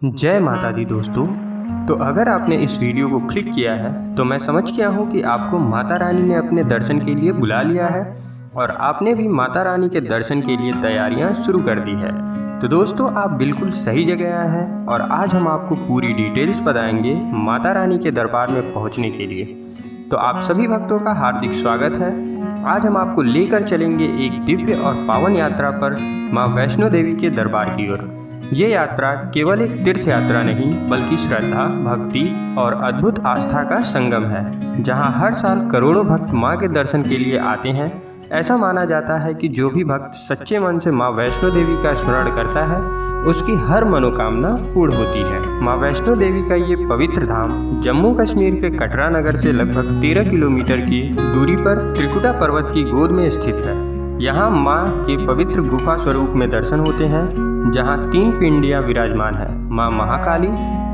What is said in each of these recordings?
जय माता दी दोस्तों। तो अगर आपने इस वीडियो को क्लिक किया है तो मैं समझ गया हूँ कि आपको माता रानी ने अपने दर्शन के लिए बुला लिया है और आपने भी माता रानी के दर्शन के लिए तैयारियाँ शुरू कर दी है। तो दोस्तों आप बिल्कुल सही जगह आए हैं और आज हम आपको पूरी डिटेल्स बताएंगे माता रानी के दरबार में पहुँचने के लिए। तो आप सभी भक्तों का हार्दिक स्वागत है। आज हम आपको लेकर चलेंगे एक दिव्य और पावन यात्रा पर माँ वैष्णो देवी के दरबार की ओर। ये यात्रा केवल एक तीर्थ यात्रा नहीं बल्कि श्रद्धा, भक्ति और अद्भुत आस्था का संगम है, जहां हर साल करोड़ों भक्त मां के दर्शन के लिए आते हैं। ऐसा माना जाता है कि जो भी भक्त सच्चे मन से मां वैष्णो देवी का स्मरण करता है उसकी हर मनोकामना पूर्ण होती है। मां वैष्णो देवी का ये पवित्र धाम जम्मू कश्मीर के कटरा नगर से लगभग 13 किलोमीटर की दूरी पर त्रिकुटा पर्वत की गोद में स्थित है। यहाँ माँ के पवित्र गुफा स्वरूप में दर्शन होते हैं, जहाँ 3 पिंडियाँ विराजमान है, माँ महाकाली,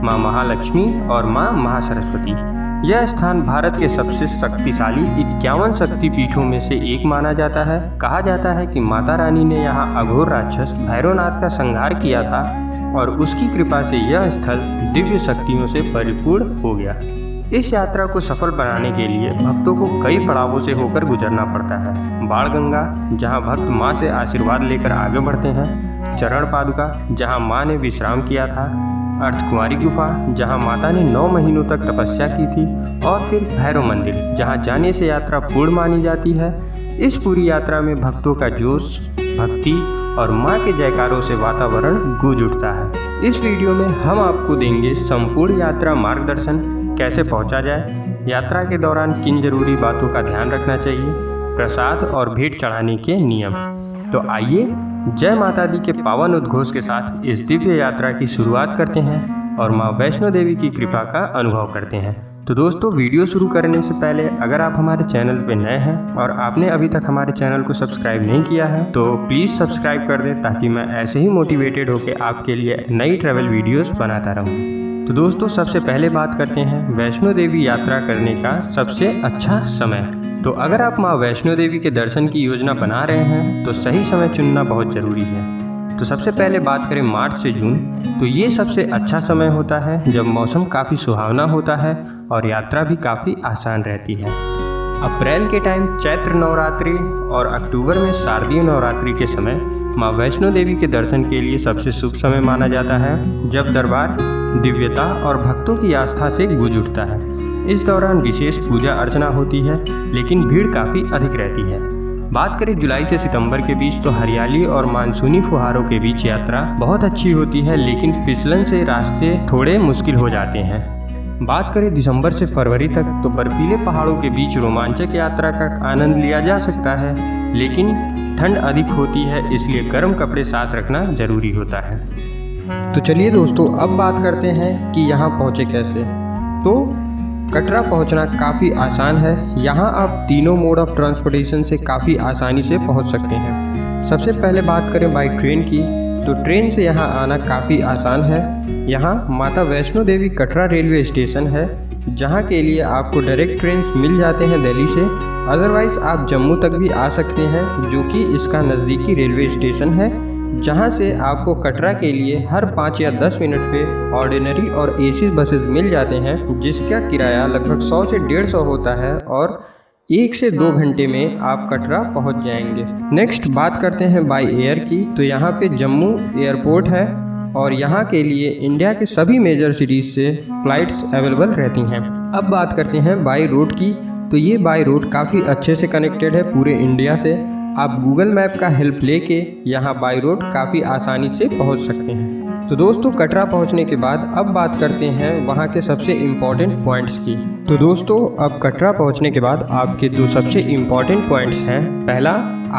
माँ महालक्ष्मी और माँ महासरस्वती। यह स्थान भारत के सबसे शक्तिशाली 51 शक्ति पीठों में से एक माना जाता है। कहा जाता है कि माता रानी ने यहाँ अघोर राक्षस भैरवनाथ का संहार किया था और उसकी कृपा से यह स्थल दिव्य शक्तियों से परिपूर्ण हो गया। इस यात्रा को सफल बनाने के लिए भक्तों को कई पड़ावों से होकर गुजरना पड़ता है। बाण गंगा, जहां भक्त मां से आशीर्वाद लेकर आगे बढ़ते हैं। चरण पादुका, जहां मां ने विश्राम किया था। अर्धकुंवारी गुफा, जहां माता ने 9 महीनों तक तपस्या की थी। और फिर भैरव मंदिर, जहां जाने से यात्रा पूर्ण मानी जाती है। इस पूरी यात्रा में भक्तों का जोश, भक्ति और माँ के जयकारों से वातावरण गूंज उठता है। इस वीडियो में हम आपको देंगे संपूर्ण यात्रा मार्गदर्शन, कैसे पहुंचा जाए, यात्रा के दौरान किन जरूरी बातों का ध्यान रखना चाहिए, प्रसाद और भेंट चढ़ाने के नियम। तो आइए जय माता दी के पावन उद्घोष के साथ इस दिव्य यात्रा की शुरुआत करते हैं और माँ वैष्णो देवी की कृपा का अनुभव करते हैं। तो दोस्तों वीडियो शुरू करने से पहले अगर आप हमारे चैनल पर नए हैं और आपने अभी तक हमारे चैनल को सब्सक्राइब नहीं किया है तो प्लीज़ सब्सक्राइब कर दें, ताकि मैं ऐसे ही मोटिवेटेड होकर आपके लिए नई ट्रैवल वीडियोस बनाता रहूं। तो दोस्तों सबसे पहले बात करते हैं वैष्णो देवी यात्रा करने का सबसे अच्छा समय। तो अगर आप माँ वैष्णो देवी के दर्शन की योजना बना रहे हैं तो सही समय चुनना बहुत ज़रूरी है। तो सबसे पहले बात करें मार्च से जून, तो ये सबसे अच्छा समय होता है जब मौसम काफ़ी सुहावना होता है और यात्रा भी काफ़ी आसान रहती है। अप्रैल के टाइम चैत्र नवरात्रि और अक्टूबर में शारदीय नवरात्रि के समय माँ वैष्णो देवी के दर्शन के लिए सबसे शुभ समय माना जाता है, जब दरबार दिव्यता और भक्तों की आस्था से गूंज उठता है। इस दौरान विशेष पूजा अर्चना होती है, लेकिन भीड़ काफ़ी अधिक रहती है। बात करें जुलाई से सितंबर के बीच, तो हरियाली और मानसूनी फुहारों के बीच यात्रा बहुत अच्छी होती है, लेकिन फिसलन से रास्ते थोड़े मुश्किल हो जाते हैं। बात करें दिसंबर से फरवरी तक, तो बर्फीले पहाड़ों के बीच रोमांचक यात्रा का आनंद लिया जा सकता है, लेकिन ठंड अधिक होती है, इसलिए गर्म कपड़े साथ रखना जरूरी होता है। तो चलिए दोस्तों अब बात करते हैं कि यहाँ पहुँचे कैसे। तो कटरा पहुँचना काफ़ी आसान है। यहाँ आप तीनों मोड ऑफ ट्रांसपोर्टेशन से काफ़ी आसानी से पहुँच सकते हैं। सबसे पहले बात करें बाई ट्रेन की, तो ट्रेन से यहाँ आना काफ़ी आसान है। यहाँ माता वैष्णो देवी कटरा रेलवे स्टेशन है, जहाँ के लिए आपको डायरेक्ट ट्रेन मिल जाते हैं दिल्ली से। अदरवाइज़ आप जम्मू तक भी आ सकते हैं, जो कि इसका नज़दीकी रेलवे स्टेशन है, जहाँ से आपको कटरा के लिए हर 5 या 10 मिनट पे ऑर्डिनरी और एसी बसेस मिल जाते हैं, जिसका किराया लगभग 100 से 150 होता है और 1 से 2 घंटे में आप कटरा पहुँच जाएंगे। नेक्स्ट बात करते हैं बाई एयर की, तो यहाँ पे जम्मू एयरपोर्ट है और यहाँ के लिए इंडिया के सभी मेजर सिटीज़ से फ़्लाइट्स अवेलेबल रहती हैं। अब बात करते हैं बाई रोड की, तो ये बाई रोड काफ़ी अच्छे से कनेक्टेड है पूरे इंडिया से। आप गूगल मैप का हेल्प लेके यहाँ बाई रोड काफ़ी आसानी से पहुँच सकते हैं। तो दोस्तों कटरा पहुँचने के बाद अब बात करते हैं वहाँ के सबसे इम्पॉर्टेंट पॉइंट्स की। तो दोस्तों अब कटरा पहुँचने के बाद आपके 2 सबसे इम्पॉर्टेंट पॉइंट्स हैं। पहला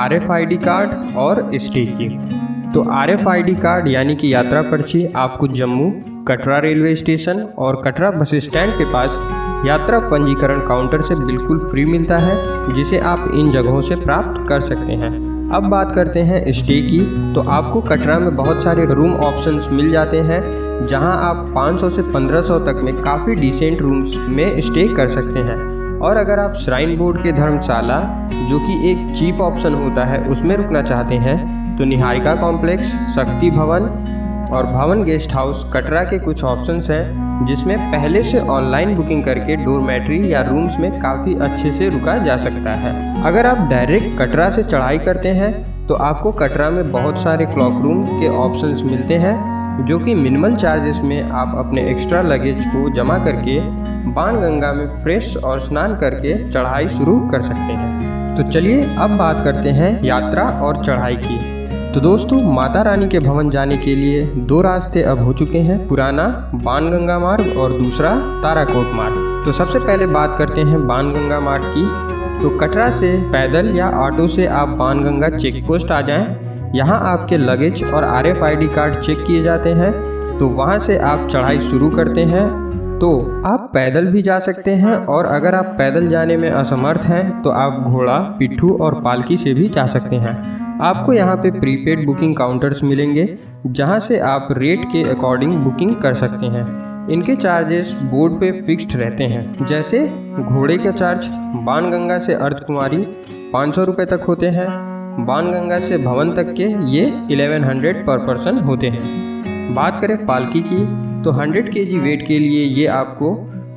RFID कार्ड और स्टे की। तो RFID कार्ड यानी कि यात्रा पर्ची आपको जम्मू, कटरा रेलवे स्टेशन और कटरा बस स्टैंड के पास यात्रा पंजीकरण काउंटर से बिल्कुल फ्री मिलता है, जिसे आप इन जगहों से प्राप्त कर सकते हैं। अब बात करते हैं स्टे की, तो आपको कटरा में बहुत सारे रूम ऑप्शंस मिल जाते हैं, जहां आप 500 से 1500 तक में काफ़ी डिसेंट रूम्स में स्टे कर सकते हैं। और अगर आप श्राइन बोर्ड के धर्मशाला, जो कि एक चीप ऑप्शन होता है, उसमें रुकना चाहते हैं, तो निहारिका कॉम्प्लेक्स, शक्ति भवन, और भवन गेस्ट हाउस कटरा के कुछ ऑप्शंस हैं जिसमें पहले से ऑनलाइन बुकिंग करके डोरमेट्री या रूम्स में काफ़ी अच्छे से रुका जा सकता है। अगर आप डायरेक्ट कटरा से चढ़ाई करते हैं तो आपको कटरा में बहुत सारे क्लॉक रूम के ऑप्शंस मिलते हैं जो कि मिनिमल चार्जेस में आप अपने एक्स्ट्रा लगेज को जमा करके बाणगंगा में फ्रेश और स्नान करके चढ़ाई शुरू कर सकते हैं। तो चलिए अब बात करते हैं यात्रा और चढ़ाई की। तो दोस्तों, माता रानी के भवन जाने के लिए 2 रास्ते अब हो चुके हैं, पुराना बाणगंगा मार्ग और दूसरा ताराकोट मार्ग। तो सबसे पहले बात करते हैं बाणगंगा मार्ग की। तो कटरा से पैदल या ऑटो से आप बाणगंगा चेक पोस्ट आ जाएं। यहाँ आपके लगेज और RFID कार्ड चेक किए जाते हैं। तो वहाँ से आप चढ़ाई शुरू करते हैं। तो आप पैदल भी जा सकते हैं और अगर आप पैदल जाने में असमर्थ हैं तो आप घोड़ा, पिट्ठू और पालकी से भी जा सकते हैं। आपको यहाँ पे प्रीपेड बुकिंग काउंटर्स मिलेंगे जहाँ से आप रेट के अकॉर्डिंग बुकिंग कर सकते हैं। इनके चार्जेस बोर्ड पे फिक्स्ड रहते हैं। जैसे घोड़े का चार्ज बाणगंगा से अर्धकुमारी 500 रुपये तक होते हैं। बाणगंगा से भवन तक के ये 1100 पर पर्सन होते हैं। बात करें पालकी की तो 100 kg वेट के लिए ये आपको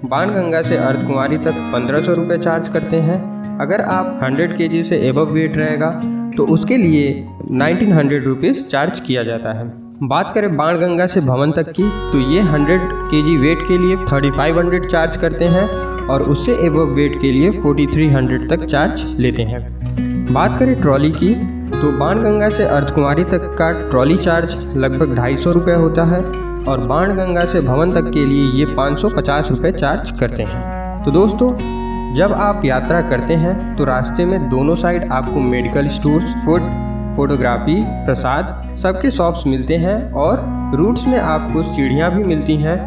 बाणगंगा से अर्धकुमारी तक 1500 रुपये चार्ज करते हैं। अगर आप 100 kg से एबव वेट रहेगा तो उसके लिए 1900 रुपीज़ चार्ज किया जाता है। बात करें बाणगंगा से भवन तक की तो ये 100 kg वेट के लिए 3500 चार्ज करते हैं और उससे एबव वेट के लिए 4300 तक चार्ज लेते हैं। बात करें ट्रॉली की तो बाणगंगा से अर्धकुमारी तक का ट्रॉली चार्ज लगभग 250 रुपये होता है और बाणगंगा से भवन तक के लिए ये 550 रुपये चार्ज करते हैं। तो दोस्तों, जब आप यात्रा करते हैं तो रास्ते में दोनों साइड आपको मेडिकल स्टोर्स, फूड, फोटोग्राफी, प्रसाद सबके शॉप्स मिलते हैं और रूट्स में आपको सीढ़ियाँ भी मिलती हैं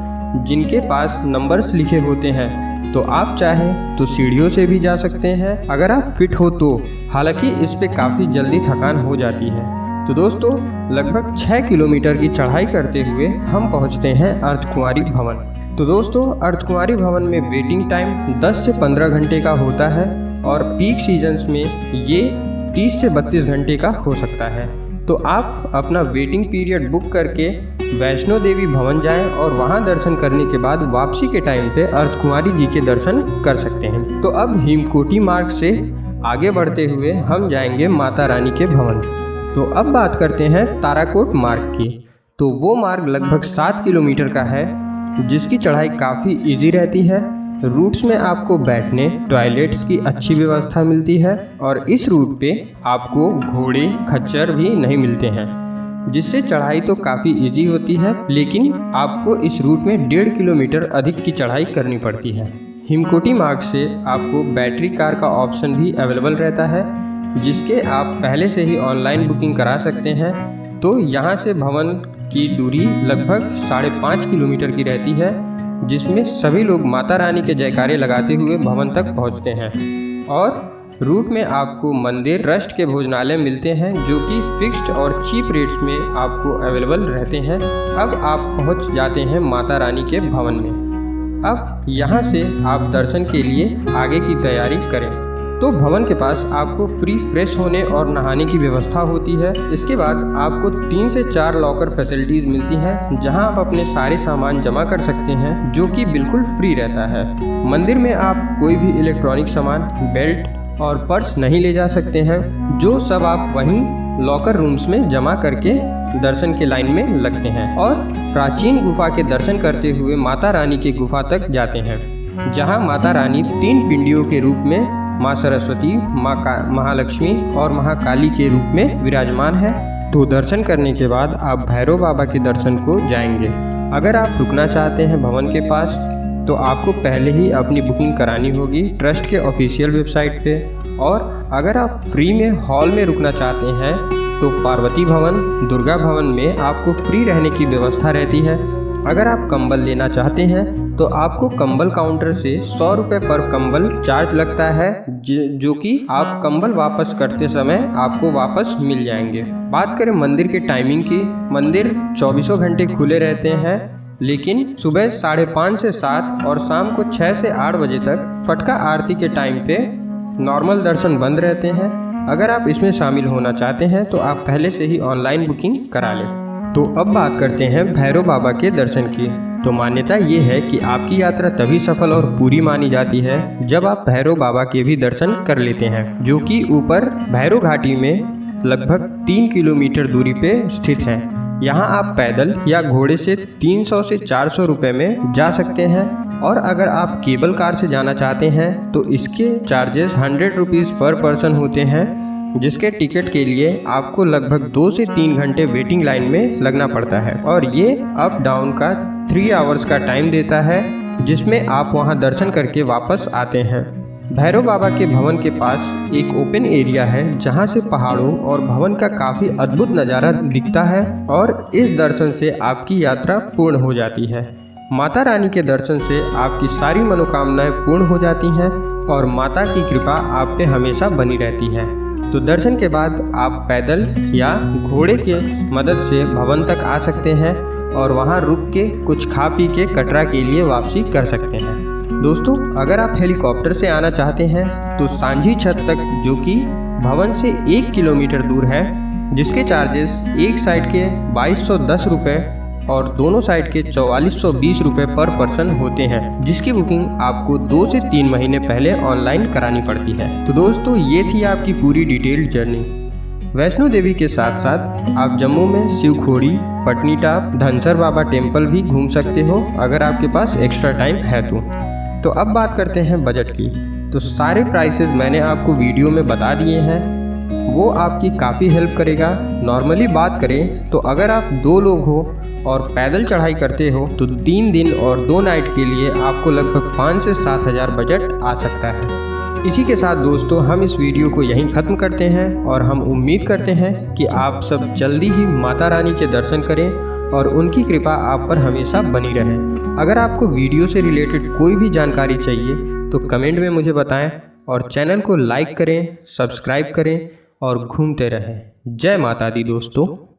जिनके पास नंबर्स लिखे होते हैं। तो आप चाहें तो सीढ़ियों से भी जा सकते हैं अगर आप फिट हो तो। हालांकि इस पे काफ़ी जल्दी थकान हो जाती है। तो दोस्तों, लगभग 6 किलोमीटर की चढ़ाई करते हुए हम पहुंचते हैं अर्धकुमारी भवन। तो दोस्तों, अर्धकुमारी भवन में वेटिंग टाइम 10 से 15 घंटे का होता है और पीक सीजन्स में ये 30 से 32 घंटे का हो सकता है। तो आप अपना वेटिंग पीरियड बुक करके वैष्णो देवी भवन जाएं और वहां दर्शन करने के बाद वापसी के टाइम पे अर्धकुमारी जी के दर्शन कर सकते हैं। तो अब हिमकोटी मार्ग से आगे बढ़ते हुए हम जाएंगे माता रानी के भवन। तो अब बात करते हैं ताराकोट मार्ग की। तो वो मार्ग लगभग 7 किलोमीटर का है जिसकी चढ़ाई काफ़ी इजी रहती है। रूट्स में आपको बैठने, टॉयलेट्स की अच्छी व्यवस्था मिलती है और इस रूट पे आपको घोड़े, खच्चर भी नहीं मिलते हैं, जिससे चढ़ाई तो काफ़ी इजी होती है, लेकिन आपको इस रूट में 1.5 किलोमीटर अधिक की चढ़ाई करनी पड़ती है। हिमकोटी मार्ग से आपको बैटरी कार का ऑप्शन भी अवेलेबल रहता है जिसके आप पहले से ही ऑनलाइन बुकिंग करा सकते हैं। तो यहाँ से भवन की दूरी लगभग 5.5 किलोमीटर की रहती है जिसमें सभी लोग माता रानी के जयकारे लगाते हुए भवन तक पहुँचते हैं। और रूट में आपको मंदिर, ट्रस्ट के भोजनालय मिलते हैं जो कि फिक्स्ड और चीप रेट्स में आपको अवेलेबल रहते हैं। अब आप पहुँच जाते हैं माता रानी के भवन में। अब यहाँ से आप दर्शन के लिए आगे की तैयारी करें। तो भवन के पास आपको फ्री फ्रेश होने और नहाने की व्यवस्था होती है। इसके बाद आपको 3 से 4 लॉकर फैसिलिटीज़ मिलती हैं जहां आप अपने सारे सामान जमा कर सकते हैं जो कि बिल्कुल फ्री रहता है। मंदिर में आप कोई भी इलेक्ट्रॉनिक सामान, बेल्ट और पर्स नहीं ले जा सकते हैं, जो सब आप वहीं लॉकर रूम्स में जमा करके दर्शन के लाइन में लगते हैं और प्राचीन गुफा के दर्शन करते हुए माता रानी की गुफा तक जाते हैं जहां माता रानी 3 पिंडियों के रूप में माँ सरस्वती, महालक्ष्मी और महाकाली के रूप में विराजमान है। तो दर्शन करने के बाद आप भैरव बाबा के दर्शन को जाएंगे। अगर आप रुकना चाहते हैं भवन के पास तो आपको पहले ही अपनी बुकिंग करानी होगी ट्रस्ट के ऑफिशियल वेबसाइट पे। और अगर आप फ्री में हॉल में रुकना चाहते हैं तो पार्वती भवन, दुर्गा भवन में आपको फ्री रहने की व्यवस्था रहती है। अगर आप कंबल लेना चाहते हैं तो आपको कंबल काउंटर से 100 रुपये पर कंबल चार्ज लगता है, जो कि आप कंबल वापस करते समय आपको वापस मिल जाएंगे। बात करें मंदिर के टाइमिंग की, मंदिर 24 घंटे खुले रहते हैं, लेकिन सुबह 5:30 से 7 और शाम को 6 से 8 बजे तक फटका आरती के टाइम पे नॉर्मल दर्शन बंद रहते हैं। अगर आप इसमें शामिल होना चाहते हैं तो आप पहले से ही ऑनलाइन बुकिंग करा लें। तो अब बात करते हैं भैरव बाबा के दर्शन की। तो मान्यता ये है कि आपकी यात्रा तभी सफल और पूरी मानी जाती है जब आप भैरव बाबा के भी दर्शन कर लेते हैं, जो कि ऊपर भैरव घाटी में लगभग 3 किलोमीटर दूरी पे स्थित है। यहाँ आप पैदल या घोड़े से 300 से 400 रुपये में जा सकते हैं, और अगर आप केबल कार से जाना चाहते हैं तो इसके चार्जेस 100 रुपीज़ पर पर्सन होते हैं, जिसके टिकट के लिए आपको लगभग 2 से 3 घंटे वेटिंग लाइन में लगना पड़ता है। और ये अप डाउन का 3 आवर्स का टाइम देता है, जिसमें आप वहां दर्शन करके वापस आते हैं। भैरव बाबा के भवन के पास एक ओपन एरिया है जहां से पहाड़ों और भवन का काफ़ी अद्भुत नज़ारा दिखता है, और इस दर्शन से आपकी यात्रा पूर्ण हो जाती है। माता रानी के दर्शन से आपकी सारी मनोकामनाएं पूर्ण हो जाती हैं और माता की कृपा आप पे हमेशा बनी रहती है। तो दर्शन के बाद आप पैदल या घोड़े के मदद से भवन तक आ सकते हैं और वहां रुक के कुछ खा पी के कटरा के लिए वापसी कर सकते हैं। दोस्तों, अगर आप हेलीकॉप्टर से आना चाहते हैं तो सांझी छत तक, जो कि भवन से 1 किलोमीटर दूर है, जिसके चार्जेस एक साइड के 2210 रुपये और दोनों साइड के 4420 रुपये पर पर्सन होते हैं, जिसकी बुकिंग आपको 2 से 3 महीने पहले ऑनलाइन करानी पड़ती है। तो दोस्तों, ये थी आपकी पूरी डिटेल्ड जर्नी। वैष्णो देवी के साथ साथ आप जम्मू में शिवखोड़ी, पटनीटॉप, धनसर बाबा टेम्पल भी घूम सकते हो अगर आपके पास एक्स्ट्रा टाइम है तो अब बात करते हैं बजट की। तो सारे प्राइसेस मैंने आपको वीडियो में बता दिए हैं, वो आपकी काफ़ी हेल्प करेगा। नॉर्मली बात करें तो अगर आप 2 लोग हो और पैदल चढ़ाई करते हो तो 3 दिन और 2 नाइट के लिए आपको लगभग 5 से 7 हज़ार बजट आ सकता है। इसी के साथ दोस्तों, हम इस वीडियो को यहीं ख़त्म करते हैं और हम उम्मीद करते हैं कि आप सब जल्दी ही माता रानी के दर्शन करें और उनकी कृपा आप पर हमेशा बनी रहे। अगर आपको वीडियो से रिलेटेड कोई भी जानकारी चाहिए तो कमेंट में मुझे बताएं, और चैनल को लाइक करें, सब्सक्राइब करें और घूमते रहें। जय माता दी दोस्तों।